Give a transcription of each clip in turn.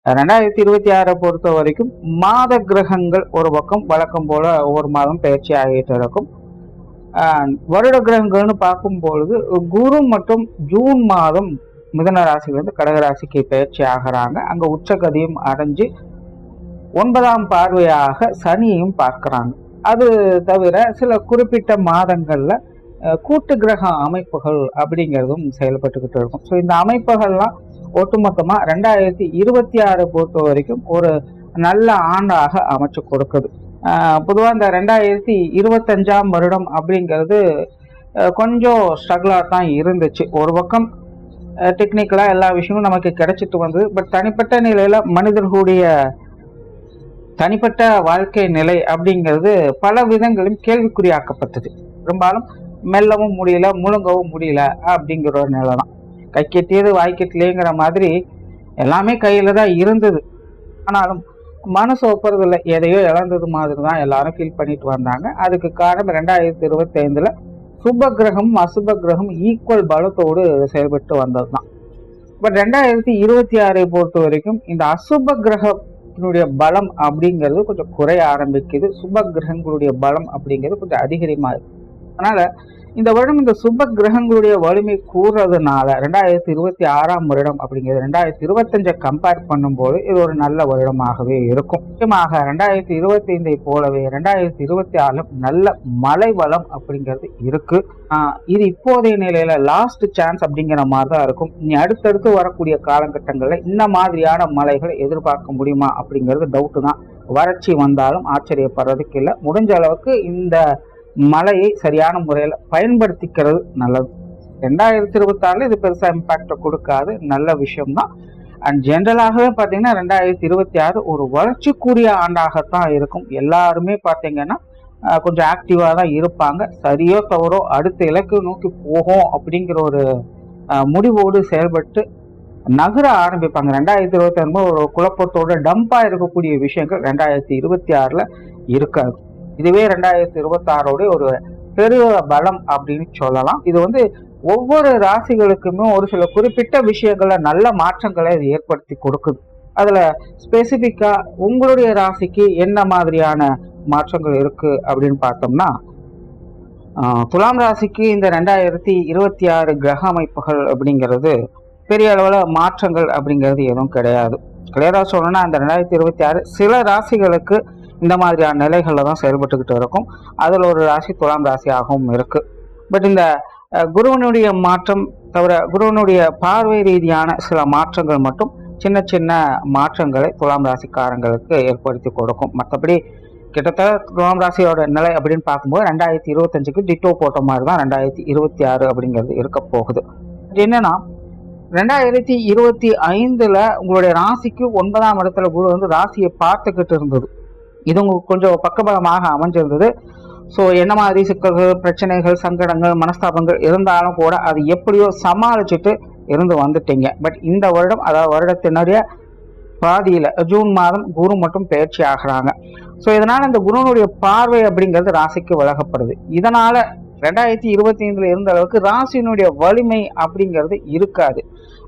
2026 பொறுத்த வரைக்கும் மாத கிரகங்கள் ஒரு பக்கம் வழக்கம் போல ஒவ்வொரு மாதம் பயிற்சி ஆகிட்டு இருக்கும். வருட கிரகங்கள்னு பார்க்கும் பொழுது குரு மற்றும் ஜூன் மாதம் மிதன ராசியிலிருந்து கடகராசிக்கு பயிற்சி ஆகிறாங்க. அங்க உச்சகதியும் அடைஞ்சு 9ஆம் பார்வையாக சனியையும் பார்க்கிறாங்க. அது தவிர சில குறிப்பிட்ட மாதங்கள்ல கூட்டு கிரக அமைப்புகள் அப்படிங்கிறதும் செயல்பட்டுக்கிட்டு இருக்கும். ஸோ இந்த அமைப்புகள்லாம் ஒட்டுமொத்தமா 2026 பொறுத்த வரைக்கும் ஒரு நல்ல ஆண்டாக அமைச்சு கொடுக்குது. பொதுவாக இந்த 2025ஆம் வருடம் அப்படிங்கிறது கொஞ்சம் ஸ்ட்ரகிளாக தான் இருந்துச்சு. ஒரு பக்கம் டெக்னிக்கலாக எல்லா விஷயமும் நமக்கு கிடைச்சிட்டு வந்தது. பட் தனிப்பட்ட நிலையில மனிதர்களுடைய தனிப்பட்ட வாழ்க்கை நிலை அப்படிங்கிறது பல விதங்களும் கேள்விக்குறியாக்கப்பட்டது. பெரும்பாலும் மெல்லவும் முடியல, முழுங்கவும் முடியல அப்படிங்கிற ஒரு நிலை தான். கை கெட்டியது வாய்க்கெட்டிலேங்கிற மாதிரி எல்லாமே கையில தான் இருந்தது. ஆனாலும் மனசு ஒப்புறதில்லை, எதையோ இழந்தது மாதிரி தான் எல்லாரும் ஃபீல் பண்ணிட்டு வந்தாங்க. அதுக்கு காரணம் 2025ல சுப கிரகமும் அசுப கிரகம் ஈக்குவல் பலத்தோடு செயல்பட்டு வந்தது தான். பட் 2026 பொறுத்த வரைக்கும் இந்த அசுப கிரகத்தினுடைய பலம் அப்படிங்கிறது கொஞ்சம் குறைய ஆரம்பிக்குது. சுப கிரகங்களுடைய பலம் அப்படிங்கிறது கொஞ்சம் அதிகரிமா இருக்கு. அதனால இந்த வருடம் இந்த சுப கிரகங்களுடைய வலிமை கூறுறதுனால 2026ஆம் வருடம் அப்படிங்கிறது 2025 கம்பேர் பண்ணும்போது இது ஒரு நல்ல வருடமாகவே இருக்கும். முக்கியமாக 2025 போலவே 2026 நல்ல மழை வளம் அப்படிங்கிறது இருக்கு. இது இப்போதைய நிலையில லாஸ்ட் சான்ஸ் அப்படிங்கிற மாதிரி தான் இருக்கும். இனி அடுத்தடுத்து வரக்கூடிய காலகட்டங்களில் இந்த மாதிரியான மழைகளை எதிர்பார்க்க முடியுமா அப்படிங்கிறது டவுட்டு தான். வறட்சி வந்தாலும் ஆச்சரியப்படுறதுக்கு இல்லை. முடிஞ்ச அளவுக்கு இந்த மழையை சரியான முறையில் பயன்படுத்திக்கிறது நல்லது. 2026 இது பெருசா இம்பாக்ட கொடுக்காது, நல்ல விஷயம்தான். அண்ட் ஜென்ரலாகவே பார்த்தீங்கன்னா 2026 ஒரு வளர்ச்சிக்குரிய ஆண்டாகத்தான் இருக்கும். எல்லாருமே பார்த்தீங்கன்னா கொஞ்சம் ஆக்டிவா தான் இருப்பாங்க. சரியோ தவறோ அடுத்த இலக்கு நோக்கி போகும் அப்படிங்கிற ஒரு முடிவோடு செயல்பட்டு நகர ஆரம்பிப்பாங்க. 2026 ஒரு குழப்பத்தோட டம்பா இருக்கக்கூடிய விஷயங்கள் 2026ல இருக்காது. இதுவே 2026 ஒரு பெரிய பலம் அப்படின்னு சொல்லலாம். இது ஒவ்வொரு ராசிகளுக்குமே ஒரு சில குறிப்பிட்ட விஷயங்கள நல்ல மாற்றங்களை இது ஏற்படுத்தி கொடுக்குது. அதுல ஸ்பெசிபிக்கா உங்களுடைய ராசிக்கு என்ன மாதிரியான மாற்றங்கள் இருக்கு அப்படின்னு பார்த்தோம்னா, துலாம் ராசிக்கு இந்த 2026 கிரக அமைப்புகள் அப்படிங்கிறது பெரிய அளவுல மாற்றங்கள் அப்படிங்கிறது எதுவும் கிடையாது. கிளியரா சொல்லணும்னா அந்த 2026 சில ராசிகளுக்கு இந்த மாதிரியான நிலைகள்ல தான் செயல்பட்டுக்கிட்டு இருக்கும். அதில் ஒரு ராசி துலாம் ராசியாகவும் இருக்கு. பட் இந்த குருவனுடைய மாற்றம் தவிர குருவனுடைய பார்வை ரீதியான சில மாற்றங்கள் மட்டும் சின்ன சின்ன மாற்றங்களை துலாம் ராசிக்காரங்களுக்கு ஏற்படுத்தி கொடுக்கும். மற்றபடி கிட்டத்தட்ட துலாம் ராசியோட நிலை அப்படின்னு பார்க்கும்போது 2025க்கு டிட்டோ போட்ட மாதிரி தான் 2026 அப்படிங்கிறது இருக்க போகுது. என்னன்னா 2025ல உங்களுடைய ராசிக்கு 9ஆம் இடத்துல குரு ராசியை பார்த்துக்கிட்டு இருந்தது. இது உங்களுக்கு கொஞ்சம் பக்கபலமாக அமைஞ்சிருந்தது. ஸோ என்ன மாதிரி சிக்கல்கள், பிரச்சனைகள், சங்கடங்கள், மனஸ்தாபங்கள் இருந்தாலும் கூட அது எப்படியோ சமாளிச்சுட்டு இருந்து வந்துட்டீங்க. பட் இந்த வருடம், அதாவது வருடத்தினுடைய பாதியில ஜூன் மாதம் குரு மட்டும் பயிற்சி ஆகிறாங்க. ஸோ இதனால இந்த குருனுடைய பார்வை அப்படிங்கிறது ராசிக்கு விலகப்படுது. இதனால 2025ல இருந்த அளவுக்கு ராசியினுடைய வலிமை அப்படிங்கிறது இருக்காது.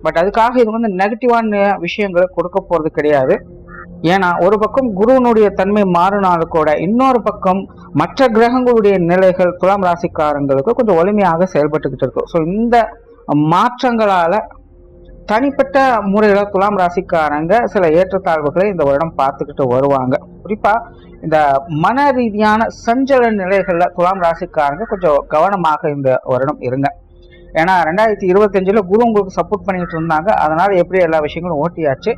பட் அதுக்காக இது நெகட்டிவான விஷயங்களை கொடுக்க போறது கிடையாது. ஏன்னா ஒரு பக்கம் குருவனுடைய தன்மை மாறினாலும் கூட இன்னொரு பக்கம் மற்ற கிரகங்களுடைய நிலைகள் துலாம் ராசிக்காரங்களுக்கு கொஞ்சம் வலிமையாக செயல்பட்டுக்கிட்டு இருக்கும். ஸோ இந்த மாற்றங்களால தனிப்பட்ட முறையில துலாம் ராசிக்காரங்க சில ஏற்றத்தாழ்வுகளை இந்த வருடம் பார்த்துக்கிட்டு வருவாங்க. குறிப்பா இந்த மன ரீதியான சஞ்சல நிலைகள்ல துலாம் ராசிக்காரங்க கொஞ்சம் கவனமாக இந்த வருடம் இருங்க. ஏன்னா 2025ல குரு உங்களுக்கு சப்போர்ட் பண்ணிட்டு இருந்தாங்க. அதனால எப்படி எல்லா விஷயங்களும் ஓட்டியாச்சு.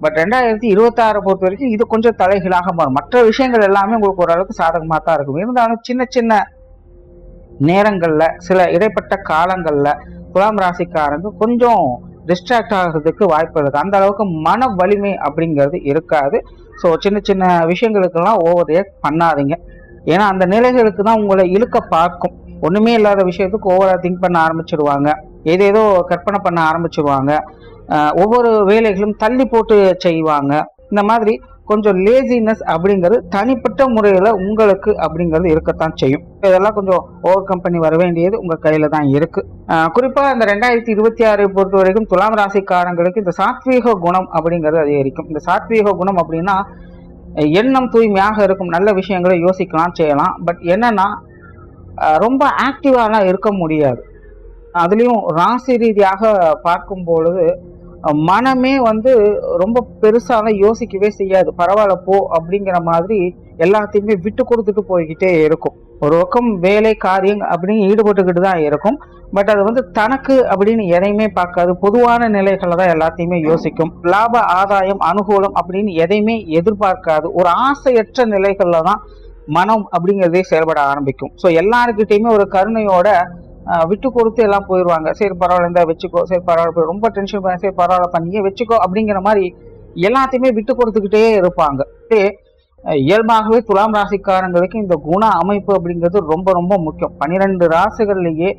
பட் 2026 பொறுத்த வரைக்கும் இது கொஞ்சம் தலைகீழாக மாறும். மற்ற விஷயங்கள் எல்லாமே உங்களுக்கு ஓரளவுக்கு சாதகமாக தான் இருக்கும். இருந்தாலும் சின்ன சின்ன நேரங்கள்ல சில இடைப்பட்ட காலங்கள்ல துலாம் ராசிக்காரங்க கொஞ்சம் டிஸ்ட்ராக்ட் ஆகிறதுக்கு வாய்ப்பு இருக்கு. அந்த அளவுக்கு மன வலிமை அப்படிங்கிறது இருக்காது. ஸோ சின்ன சின்ன விஷயங்களுக்கெல்லாம் ஓவர் ரியாக்ட் பண்ணாதீங்க. ஏன்னா அந்த நிலைகளுக்கு தான் உங்களை இழுக்க பார்க்கும். ஒண்ணுமே இல்லாத விஷயத்துக்கு ஓவரா திங்க் பண்ண ஆரம்பிச்சிருவாங்க. ஏதேதோ கற்பனை பண்ண ஆரம்பிச்சிருவாங்க. ஒவ்வொரு வேலைகளும் தள்ளி போட்டு செய்வாங்க. இந்த மாதிரி கொஞ்சம் லேசினஸ் அப்படிங்கிறது தனிப்பட்ட முறையில் உங்களுக்கு அப்படிங்கிறது இருக்கத்தான் செய்யும். இதெல்லாம் கொஞ்சம் ஓவர் கம் பண்ணி வர வேண்டியது உங்கள் கையில் தான் இருக்குது. குறிப்பாக இந்த 2026 பொறுத்த வரைக்கும் துலாம் ராசிக்காரங்களுக்கு இந்த சாத்வீக குணம் அப்படிங்கிறது அதிகரிக்கும். இந்த சாத்வீக குணம் அப்படின்னா எண்ணம் தூய்மையாக இருக்கும், நல்ல விஷயங்களை யோசிக்கலாம் செய்யலாம். பட் என்னன்னா ரொம்ப ஆக்டிவாலாம் இருக்க முடியாது. அதுலேயும் ராசி ரீதியாக பார்க்கும் பொழுது மனமே ரொம்ப பெருசாலாம் யோசிக்கவே செய்யாது. பரவாயில்ல போ அப்படிங்கிற மாதிரி எல்லாத்தையுமே விட்டு கொடுத்துட்டு போய்கிட்டே இருக்கும். ஒரு பக்கம் வேலை காரியம் அப்படின்னு ஈடுபட்டுக்கிட்டு தான் இருக்கும். பட் அது தனக்கு அப்படின்னு எதையுமே பார்க்காது. பொதுவான நிலைகளை தான் எல்லாத்தையுமே யோசிக்கும். லாப ஆதாயம் அனுகூலம் அப்படின்னு எதையுமே எதிர்பார்க்காது. ஒரு ஆசையற்ற நிலைகள்ல தான் மனம் அப்படிங்கிறதே செயல்பட ஆரம்பிக்கும். ஸோ எல்லாருக்கிட்டையுமே ஒரு கருணையோட விட்டு கொடுத்து எல்லாம் போயிடுவாங்க. சரி பரவாயில்ல இருந்தா வச்சுக்கோ, சரி பரவாயில்ல, ரொம்ப டென்ஷன் பண்ண, சரி பரவாயில்ல பண்ணியே வச்சுக்கோ அப்படிங்கிற மாதிரி எல்லாத்தையுமே விட்டு கொடுத்துக்கிட்டே இருப்பாங்க. இயல்பாகவே துலாம் ராசிக்காரங்களுக்கு இந்த குண அமைப்பு அப்படிங்கிறது ரொம்ப ரொம்ப முக்கியம். 12 ராசிகள்லேயே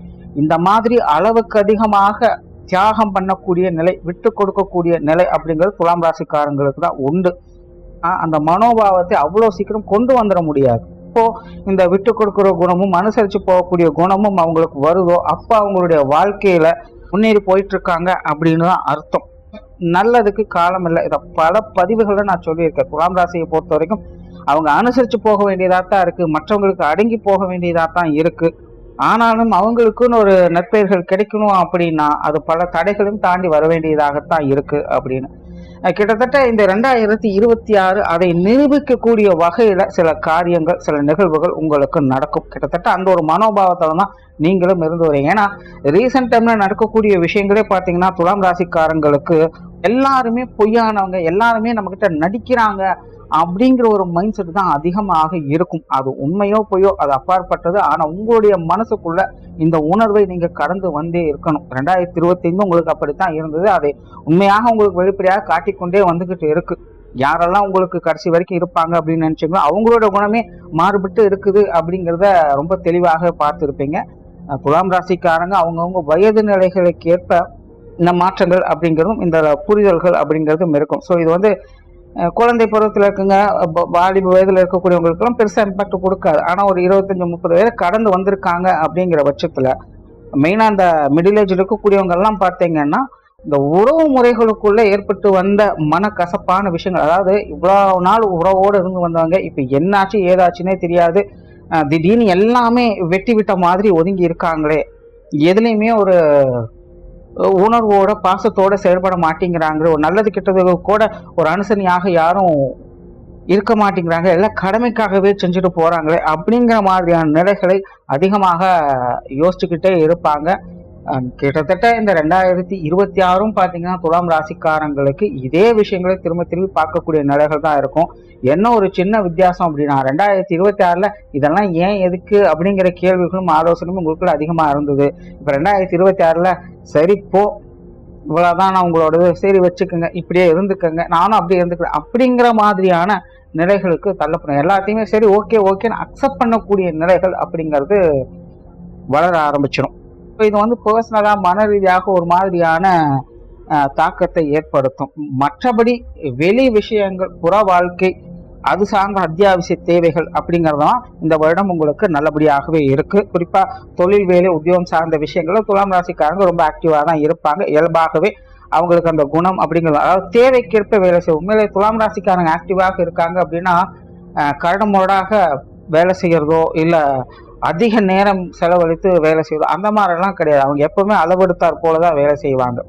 இந்த மாதிரி அளவுக்கு அதிகமாக தியாகம் பண்ணக்கூடிய நிலை, விட்டு கொடுக்கக்கூடிய நிலை அப்படிங்கிறது துலாம் ராசிக்காரங்களுக்கு தான் உண்டு. அந்த மனோபாவத்தை அவ்வளோ சீக்கிரம் கொண்டு வந்துட முடியாது. எப்போ இந்த விட்டு கொடுக்குற குணமும் அனுசரித்து போகக்கூடிய குணமும் அவங்களுக்கு வருதோ அப்போ அவங்களுடைய வாழ்க்கையில முன்னேறி போயிட்டு இருக்காங்க அப்படின்னு தான் அர்த்தம். நல்லதுக்கு காலம் இல்லை. இதை பல பதிவுகளை நான் சொல்லியிருக்கேன். துலாம் ராசியை பொறுத்த வரைக்கும் அவங்க அனுசரித்து போக வேண்டியதாக தான் இருக்கு, மற்றவங்களுக்கு அடங்கி போக வேண்டியதாக தான் இருக்கு. ஆனாலும் அவங்களுக்குன்னு ஒரு நற்பெயர்கள் கிடைக்கணும் அப்படின்னா அது பல தடைகளையும் தாண்டி வர வேண்டியதாகத்தான் இருக்கு அப்படின்னு கிட்டத்தட்ட இந்த 2026 அதை நிரூபிக்கக்கூடிய வகையில சில காரியங்கள், சில நிகழ்வுகள் உங்களுக்கு நடக்கும். கிட்டத்தட்ட அந்த ஒரு மனோபாவத்துல தான் நீங்களும் இருந்து வரீங்க. ஏன்னா ரீசெண்ட் டைம்ல நடக்கக்கூடிய விஷயங்களே பார்த்தீங்கன்னா துலாம் ராசிக்காரங்களுக்கு எல்லாருமே பொய்யானவங்க, எல்லாருமே நம்ம கிட்ட நடிக்கிறாங்க அப்படிங்கிற ஒரு மைண்ட் செட் தான் அதிகமாக இருக்கும். அது உண்மையோ பொய்யோ அது அப்பாற்பட்டது. ஆனா உங்களுடைய மனசுக்குள்ள இந்த உணர்வை நீங்க கடந்து வந்தே இருக்கணும். 2025 உங்களுக்கு அப்படித்தான் இருந்தது. அதை உண்மையாக உங்களுக்கு வெளிப்படையாக காட்டிக்கொண்டே வந்துகிட்டு இருக்கு. யாரெல்லாம் உங்களுக்கு கடைசி வரைக்கும் இருப்பாங்க அப்படின்னு நினைச்சீங்களோ அவங்களோட குணமே மாறுபட்டு இருக்குது அப்படிங்கிறத ரொம்ப தெளிவாக பார்த்துருப்பீங்க. துலாம் ராசிக்காரங்க அவங்கவுங்க வயது நிலைகளுக்கு ஏற்ப இந்த மாற்றங்கள் அப்படிங்கிறதும் இந்த புரிதல்கள் அப்படிங்கிறதும் இருக்கும். ஸோ இது குழந்தை பருவத்தில் இருக்குங்க, வாலிப வயதில் இருக்கக்கூடியவங்களுக்கெல்லாம் பெருசாக இம்பாக்ட் கொடுக்காது. ஆனால் ஒரு 25-30 வயது கடந்து வந்திருக்காங்க அப்படிங்கிற பட்சத்தில் மெயினாக அந்த மிடில் ஏஜ் இருக்கக்கூடியவங்க எல்லாம் பார்த்தீங்கன்னா இந்த உறவு முறைகளுக்குள்ள ஏற்பட்டு வந்த மனக்கசப்பான விஷயங்கள், அதாவது இவ்வளோ நாள் உறவோடு இருந்து வந்தவங்க இப்போ என்னாச்சு ஏதாச்சுன்னே தெரியாது, திடீர்னு எல்லாமே வெட்டி விட்ட மாதிரி ஒதுங்கி இருக்காங்களே, எதுலேயுமே ஒரு உணர்வோட பாசத்தோட செயல்பட மாட்டேங்கிறாங்க, ஒரு நல்லது கெட்டது கூட ஒரு அனுசரணையாக யாரும் இருக்க மாட்டேங்கிறாங்க, எல்லாம் கடமைக்காகவே செஞ்சுட்டு போறாங்களே அப்படிங்கிற மாதிரியான நிலைகளை அதிகமாக யோசிச்சுக்கிட்டே இருப்பாங்க. கிட்டத்தட்ட இந்த 2026 பார்த்தீங்கன்னா துலாம் ராசிக்காரங்களுக்கு இதே விஷயங்களை திரும்ப திரும்பி பார்க்கக்கூடிய நிலைகள் தான் இருக்கும். என்ன ஒரு சின்ன வித்தியாசம் அப்படின்னா 2026 இதெல்லாம் ஏன் எதுக்கு அப்படிங்கிற கேள்விகளும் ஆலோசனையும் உங்களுக்குள்ள அதிகமாக இருந்தது. இப்போ 2026 சரி போ இவ்வளோதான் நான் உங்களோடது, சரி வச்சுக்கோங்க, இப்படியே இருந்துக்கங்க, நானும் அப்படியே இருந்துக்கிறேன் அப்படிங்கிற மாதிரியான நிலைகளுக்கு தள்ளப்படும். எல்லாத்தையுமே சரி ஓகே ஓகேன்னு அக்செப்ட் பண்ணக்கூடிய நிலைகள் அப்படிங்கிறது வளர ஆரம்பிச்சிடும். இப்போ இது பர்சனலாக மன ரீதியாக ஒரு மாதிரியான தாக்கத்தை ஏற்படுத்தும். மற்றபடி வெளி விஷயங்கள், புற வாழ்க்கை, அது சார்ந்த அத்தியாவசிய தேவைகள் அப்படிங்கிறதுலாம் இந்த வருடம் உங்களுக்கு நல்லபடியாகவே இருக்கு. குறிப்பா தொழில், வேலை, உத்தியோகம் சார்ந்த விஷயங்கள் துலாம் ராசிக்காரங்க ரொம்ப ஆக்டிவாக தான் இருப்பாங்க. இயல்பாகவே அவங்களுக்கு அந்த குணம் அப்படிங்கிறது, அதாவது தேவைக்கேற்ப வேலை செய்யும். உண்மையிலே துலாம் ராசிக்காரங்க ஆக்டிவாக இருக்காங்க அப்படின்னா கரடுமுரடாக வேலை செய்யறதோ இல்லை அதிக நேரம் செலவழித்து வேலை செய்யறதோ அந்த மாதிரிலாம் கிடையாது. அவங்க எப்பவுமே அளவெடுத்தார் போலதான் வேலை செய்வாங்க.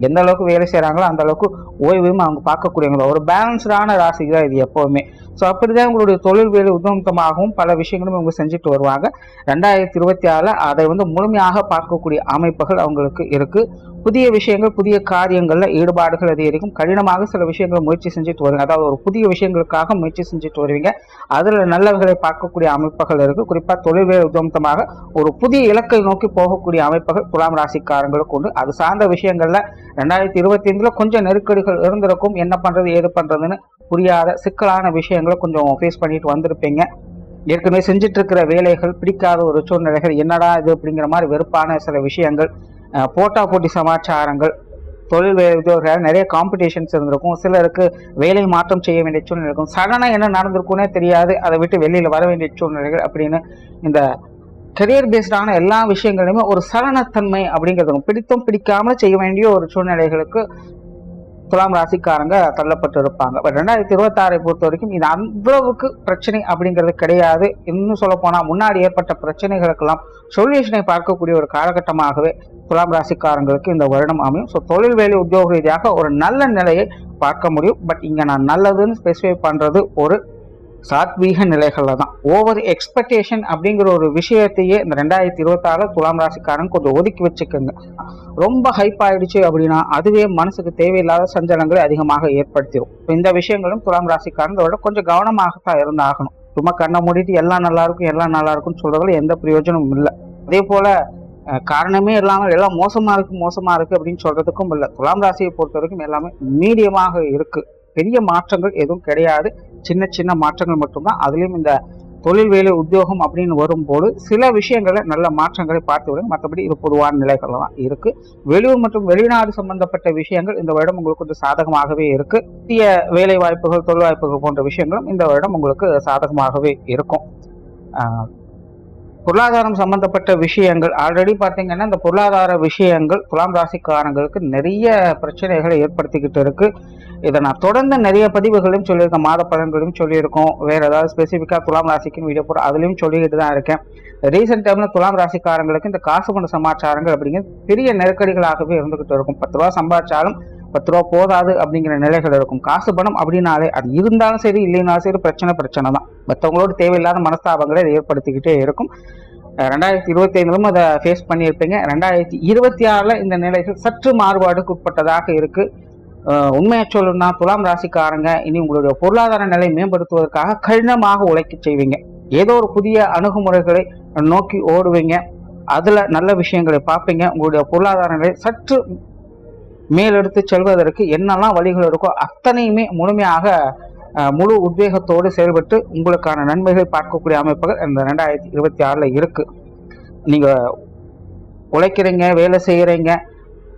எந்த அளவுக்கு வேலை செய்கிறாங்களோ அந்த அளவுக்கு ஓய்வையும் அவங்க பார்க்கக்கூடியவங்க. ஒரு பேலன்ஸ்டான ராசி தான் இது எப்போவுமே. ஸோ அப்படிதான் உங்களுடைய தொழில் வேலை உத்தமமாகவும் பல விஷயங்களும் இவங்க செஞ்சுட்டு வருவாங்க. 2026 அதை முழுமையாக பார்க்கக்கூடிய அமைப்புகள் அவங்களுக்கு இருக்கு. புதிய விஷயங்கள், புதிய காரியங்கள்ல ஈடுபாடுகள் அதிகரிக்கும். கடினமாக சில விஷயங்களை முயற்சி செஞ்சுட்டு வருவீங்க. அதாவது ஒரு புதிய விஷயங்களுக்காக முயற்சி செஞ்சுட்டு வருவீங்க. அதில் நல்லவர்களை பார்க்கக்கூடிய அமைப்புகள் இருக்கு. குறிப்பாக தொழில் வேலை உத்தமமாக ஒரு புதிய இலக்கை நோக்கி போகக்கூடிய அமைப்புகள் துலாம் ராசிக்காரங்களுக்கு உண்டு. அது சார்ந்த விஷயங்கள்ல 2025 கொஞ்சம் நெருக்கடிகள் இருந்திருக்கும். என்ன பண்றது ஏது பண்றதுன்னு புரியாத சிக்கலான விஷயங்களை கொஞ்சம் ஃபேஸ் பண்ணிட்டு வந்திருப்பீங்க. ஏற்கனவே செஞ்சுட்டு இருக்கிற வேலைகள் பிடிக்காத ஒரு சூழ்நிலைகள், என்னடா இது அப்படிங்கிற மாதிரி வெறுப்பான சில விஷயங்கள், போட்டா போட்டி சமாச்சாரங்கள், தொழில் உத்தியோகர்கள் நிறைய காம்படிஷன்ஸ் இருந்திருக்கும், சிலருக்கு வேலை மாற்றம் செய்ய வேண்டிய சூழ்நிலை இருக்கும், சடனா என்ன நடந்திருக்குன்னே தெரியாது, அதை விட்டு வெளியில வர வேண்டிய சூழ்நிலைகள் அப்படின்னு இந்த கெரியர் பேஸ்டான எல்லா விஷயங்களுமே ஒரு சலனத்தன்மை அப்படிங்கிறது பிடித்தும் பிடிக்காம செய்ய வேண்டிய ஒரு சூழ்நிலைகளுக்கு துலாம் ராசிக்காரங்க தள்ளப்பட்டு இருப்பாங்க. பட் 2026 பொறுத்த வரைக்கும் இது அவ்வளவுக்கு பிரச்சனை அப்படிங்கிறது கிடையாது. இன்னும் சொல்ல போனா முன்னாடி ஏற்பட்ட பிரச்சனைகளுக்கெல்லாம் சொல்யூஷனை பார்க்கக்கூடிய ஒரு காலகட்டமாகவே துலாம் ராசிக்காரங்களுக்கு இந்த வருடம் அமையும். ஸோ தொழில் வேலை உத்தியோக ரீதியாக ஒரு நல்ல நிலையை பார்க்க முடியும். பட் இங்க நான் நல்லதுன்னு ஸ்பெசிஃபை பண்றது ஒரு சாத்வீக நிலைகள்ல தான். ஓவர் எக்ஸ்பெக்டேஷன் அப்படிங்கிற ஒரு விஷயத்தையே இந்த 2026 துலாம் ராசிக்காரன் கொஞ்சம் ஒதுக்கி வச்சுக்கோங்க. ரொம்ப ஹைப் ஆயிடுச்சு அப்படின்னா அதுவே மனசுக்கு தேவையில்லாத சஞ்சலங்களை அதிகமாக ஏற்படுத்திடும். இந்த விஷயங்களும் துலாம் ராசிக்காரன் கொஞ்சம் கவனமாகத்தான் இருந்தாகணும். சும்மா கண்ணை மூடிட்டு எல்லாம் நல்லா இருக்கும்னு சொல்றதுல எந்த பிரயோஜனமும் இல்லை. அதே போல காரணமே இல்லாமல் எல்லாம் மோசமா இருக்கு அப்படின்னு சொல்றதுக்கும் இல்லை. துலாம் ராசியை பொறுத்த வரைக்கும் எல்லாமே மீடியமாக இருக்கு. பெரிய மாற்றங்கள் எதுவும் கிடையாது, சின்ன சின்ன மாற்றங்கள் மட்டும்தான். அதுலயும் இந்த தொழில் வேலை உத்தியோகம் அப்படின்னு வரும்போது சில விஷயங்களை நல்ல மாற்றங்களை பார்த்து விடும். மற்றபடி இது பொதுவான நிலைகள் தான் இருக்கு. வெளியூர் மற்றும் வெளிநாடு சம்பந்தப்பட்ட விஷயங்கள் இந்த வருடம் உங்களுக்கு கொஞ்சம் சாதகமாகவே இருக்கு. புதிய வேலை வாய்ப்புகள், தொழில் வாய்ப்புகள் போன்ற விஷயங்களும் இந்த வருடம் உங்களுக்கு சாதகமாகவே இருக்கும். பொருளாதாரம் சம்பந்தப்பட்ட விஷயங்கள் ஆல்ரெடி பார்த்தீங்கன்னா இந்த பொருளாதார விஷயங்கள் துலாம் ராசிக்காரங்களுக்கு நிறைய பிரச்சனைகளை ஏற்படுத்திக்கிட்டு இருக்கு. இதை நான் தொடர்ந்து நிறைய பதிவுகளையும் சொல்லியிருக்கேன், மாத பலன்களையும் சொல்லியிருக்கோம், வேற ஏதாவது ஸ்பெசிஃபிக்காக துலாம் ராசிக்குன்னு வீடியோ போட அதுலேயும் சொல்லிக்கிட்டு தான் இருக்கேன். ரீசெண்ட் டைம்ல துலாம் ராசிக்காரங்களுக்கு இந்த காசு பண சமாச்சாரங்கள் அப்படிங்கிறது பெரிய நெருக்கடிகளாகவே இருந்துகிட்டு இருக்கும். 10 ரூபா சம்பாதிச்சாலும் 10 ரூபா போதாது அப்படிங்கிற நிலைகள் இருக்கும். காசு பணம் அப்படின்னாலே அது இருந்தாலும் சரி இல்லைனாலும் சரி பிரச்சனை தான். மற்றவங்களோட தேவையில்லாத மனஸ்தாபங்களை ஏற்படுத்திக்கிட்டே இருக்கும். 2025 அதை ஃபேஸ் பண்ணியிருப்பீங்க. 2026 இந்த நிலைகள் சற்று மாறுபாடுக்கு உட்பட்டதாக இருக்கு. உண்மையை சொல்லணும்னா துலாம் ராசிக்காரங்க இனி உங்களுடைய பொருளாதார நிலை மேம்படுத்துவதற்காக கடினமாக உழைக்க செய்வீங்க. ஏதோ ஒரு புதிய அணுகுமுறைகளை நோக்கி ஓடுவீங்க, அதுல நல்ல விஷயங்களை பார்ப்பீங்க. உங்களுடைய பொருளாதார நிலை சற்று மேலெடுத்து செல்வதற்கு என்னெல்லாம் வழிகள் இருக்கோ அத்தனையுமே முழுமையாக முழு உத்வேகத்தோடு செயல்பட்டு உங்களுக்கான நன்மைகள் பார்க்கக்கூடிய அமைப்புகள் இந்த 2026 இருக்கு. நீங்க உழைக்கிறீங்க, வேலை செய்யறீங்க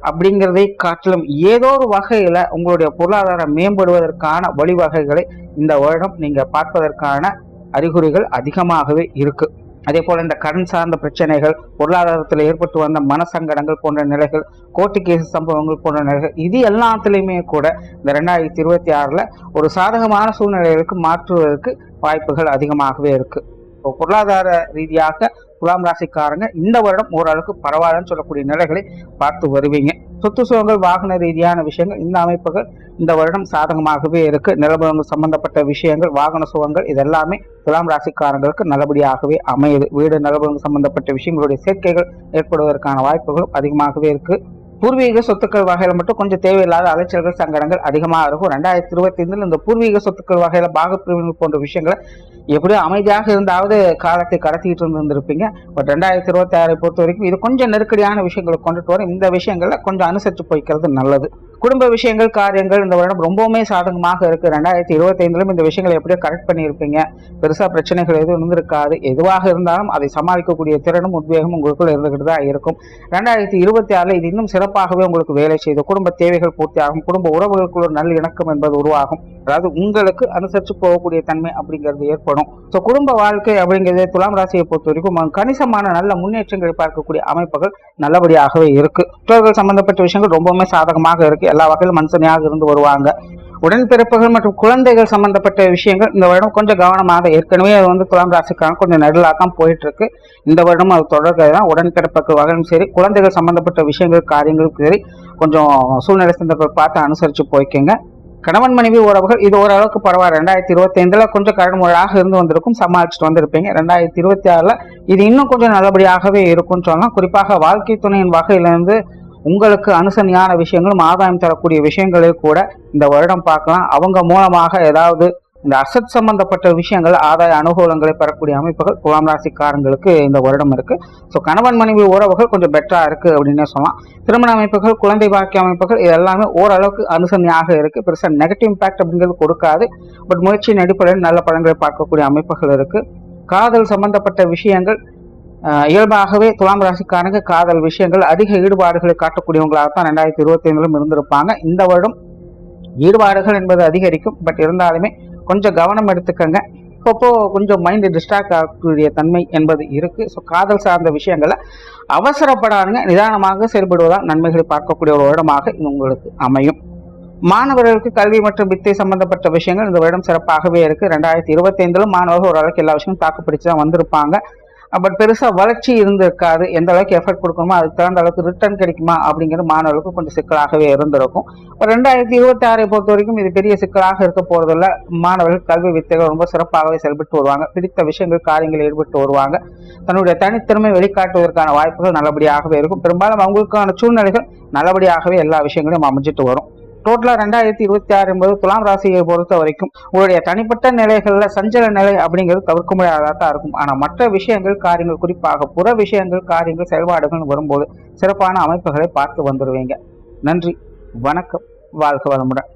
அப்படிங்கிறதை காட்டிலும் ஏதோ ஒரு வகையில உங்களுடைய பொருளாதாரம் மேம்படுவதற்கான வழிவகைகளை இந்த வருடம் நீங்க பார்ப்பதற்கான அறிகுறிகள் அதிகமாகவே இருக்கு. அதே போல இந்த கடன் சார்ந்த பிரச்சனைகள், பொருளாதாரத்தில் ஏற்பட்டு வந்த மனசங்கடங்கள் போன்ற நிலைகள், கோர்ட்டு கேஸ் சம்பவங்கள் போன்ற நிலைகள், இது எல்லாத்திலையுமே கூட இந்த 2026 ஒரு சாதகமான சூழ்நிலைகளுக்கு மாற்றுவதற்கு வாய்ப்புகள் அதிகமாகவே இருக்கு. பொருளாதார ரீதியாக துலாம் ராசிக்காரங்க இந்த வருடம் ஓரளவுக்கு பரவாயில்லன்னு சொல்லக்கூடிய நிலைகளை பார்த்து வருவீங்க. சொத்து சுகங்கள், வாகன ரீதியான விஷயங்கள், இந்த அமைப்புகள் இந்த வருடம் சாதகமாகவே இருக்கு. நிலபலங்கள் சம்பந்தப்பட்ட விஷயங்கள், வாகன சுகங்கள் இதெல்லாமே துலாம் ராசிக்காரங்களுக்கு நல்லபடியாகவே அமையுது. வீடு நிலபலங்கள் சம்பந்தப்பட்ட விஷயங்களுடைய சேர்க்கைகள் ஏற்படுவதற்கான வாய்ப்புகளும் அதிகமாகவே இருக்கு. பூர்வீக சொத்துக்கள் வகையில மட்டும் கொஞ்சம் தேவையில்லாத அலைச்சல்கள், சங்கடங்கள் அதிகமாக இருக்கும். 2025 இந்த பூர்வீக சொத்துக்கள் வகையில பாகப்பிரிவினை போன்ற விஷயங்களை எப்படியும் அமைதியாக இருந்தாவது காலத்தை கடத்திட்டு இருந்திருப்பீங்க. பட் 2026 பொறுத்த வரைக்கும் இது கொஞ்சம் நெருக்கடியான விஷயங்களை கொண்டுட்டு வரும். இந்த விஷயங்களை கொஞ்சம் அனுசரித்து போய்க்கிறது நல்லது. குடும்ப விஷயங்கள், காரியங்கள் இந்த வருடம் ரொம்பவுமே சாதகமாக இருக்கு. 2025 இந்த விஷயங்களை எப்படியோ கரெக்ட் பண்ணியிருப்பீங்க. பெருசா பிரச்சனைகள் எதுவும் இருந்திருக்காது. எதுவாக இருந்தாலும் அதை சமாளிக்கக்கூடிய திறனும் உத்வேகமும் உங்களுக்குள்ள இருந்துகிட்டு தான் இருக்கும். 2026 இது இன்னும் சிறப்பாகவே உங்களுக்கு வேலை செய்து குடும்ப தேவைகள் பூர்த்தியாகும். குடும்ப உறவுகளுக்குள்ள ஒரு நல்ல இணக்கம் என்பது உருவாகும். அதாவது உங்களுக்கு அனுசரித்து போகக்கூடிய தன்மை அப்படிங்கிறது ஏற்படும். ஸோ குடும்ப வாழ்க்கை அப்படிங்கிறது துலாம் ராசியை பொறுத்த வரைக்கும் கணிசமான நல்ல முன்னேற்றங்களை பார்க்கக்கூடிய அமைப்புகள் நல்லபடியாகவே இருக்கு. பெற்றோர்கள் சம்பந்தப்பட்ட விஷயங்கள் ரொம்பவுமே சாதகமாக இருக்கு. எல்லா வகையிலும் மனுஷனையாக இருந்து வருவாங்க. உடன்பிறப்புகள் மற்றும் குழந்தைகள் சம்பந்தப்பட்ட விஷயங்கள் இந்த வருடம் கொஞ்சம் கவனமாக, ஏற்கனவே அது துலாம் ராசிக்கான கொஞ்சம் நெருளாக தான் போயிட்டு இருக்கு. இந்த வருடம் அது தொடர்கிறதுதான். உடன்பிறப்புகள் வகையும் சரி, குழந்தைகள் சம்பந்தப்பட்ட விஷயங்கள், காரியங்களுக்கு சரி, கொஞ்சம் சூழ்நிலை சந்தர்ப்பத்தை பார்த்து அனுசரித்து போய்க்குங்க. கணவன் மனைவி உறவுகள் இது ஓரளவுக்கு பரவாயில்ல. 2025 கொஞ்சம் கடுமுறையாக இருந்து வந்திருக்கும், சமாளிச்சுட்டு வந்திருப்பீங்க. 2026 இது இன்னும் கொஞ்சம் நல்லபடியாகவே இருக்கும்னு சொல்லலாம். குறிப்பாக வாழ்க்கை துணையின் வகையிலிருந்து உங்களுக்கு அனுசரணையான விஷயங்களும் ஆதாயம் தரக்கூடிய விஷயங்களே கூட இந்த வருடம் பார்க்கலாம். அவங்க மூலமாக ஏதாவது இந்த அசட் சம்பந்தப்பட்ட விஷயங்கள், ஆதாய அனுகூலங்களை பெறக்கூடிய அமைப்புகள் துலாம் ராசிக்காரங்களுக்கு இந்த வருடம் இருக்கு. ஸோ கணவன் மனைவி உறவுகள் கொஞ்சம் பெட்டரா இருக்கு அப்படின்னே சொல்லலாம். திருமண அமைப்புகள், குழந்தை பாக்கிய அமைப்புகள் இது எல்லாமே ஓரளவுக்கு அனுசரணையாக இருக்கு. பெருசா நெகட்டிவ் இம்பாக்ட் அப்படிங்கிறது கொடுக்காது. பட் முயற்சியின் அடிப்படையில் நல்ல பலன்களை பார்க்கக்கூடிய அமைப்புகள் இருக்கு. காதல் சம்பந்தப்பட்ட விஷயங்கள் இயல்பாகவே துலாம் ராசிக்காரங்க காதல் விஷயங்கள் அதிக ஈடுபாடுகளை காட்டக்கூடியவங்களாகத்தான் 2025 இருந்திருப்பாங்க. இந்த வருடம் ஈடுபாடுகள் என்பது அதிகரிக்கும். பட் இருந்தாலுமே கொஞ்சம் கவனம் எடுத்துக்கங்க. அப்பப்போ கொஞ்சம் மைண்ட் டிஸ்ட்ராக்ட் ஆகக்கூடிய தன்மை என்பது இருக்கு. ஸோ காதல் சார்ந்த விஷயங்களை அவசரப்படாதுங்க, நிதானமாக செயல்படுவதால் நன்மைகளை பார்க்கக்கூடிய ஒரு வருடமாக உங்களுக்கு அமையும். மாணவர்களுக்கு கல்வி மற்றும் வித்தை சம்பந்தப்பட்ட விஷயங்கள் இந்த வருடம் சிறப்பாகவே இருக்கு. 2025 மாணவர்கள் ஓரளவுக்கு எல்லா விஷயமும் தாக்கு பிடிச்சு தான் வந்திருப்பாங்க. பட் பெருசாக வளர்ச்சி இருந்திருக்காது. எந்த அளவுக்கு எஃபர்ட் கொடுக்கணுமோ அதுக்கு தகுந்த அளவுக்கு ரிட்டர்ன் கிடைக்குமா அப்படிங்கிறது மாணவர்களுக்கு கொஞ்சம் சிக்கலாகவே இருந்திருக்கும். இப்போ 2026 பொறுத்த வரைக்கும் இது பெரிய சிக்கலாக இருக்க போறதில்ல. மாணவர்கள் கல்வி வித்தைகள் ரொம்ப சிறப்பாகவே செயல்பட்டு வருவாங்க. பிடித்த விஷயங்கள் காரியங்கள் ஈடுபட்டு வருவாங்க. தன்னுடைய தனித்திறமை வெளிக்காட்டுவதற்கான வாய்ப்புகள் நல்லபடியாகவே இருக்கும். பெரும்பாலும் அவங்களுக்கான சூழ்நிலைகள் நல்லபடியாகவே எல்லா விஷயங்களும் அமைஞ்சிட்டு வரும். டோட்டலா 2026 என்பது துலாம் ராசியை பொறுத்த வரைக்கும் உங்களுடைய தனிப்பட்ட நிலைகள்ல சஞ்சல நிலை அப்படிங்கிறது தவிர்க்க முடியாததான் இருக்கும். ஆனா மற்ற விஷயங்கள் காரியங்கள், குறிப்பாக புற விஷயங்கள் காரியங்கள் செயல்பாடுகள் வரும்போது சிறப்பான அமைப்புகளை பார்த்து வந்துடுவீங்க. நன்றி, வணக்கம், வாழ்க வளமுடன்.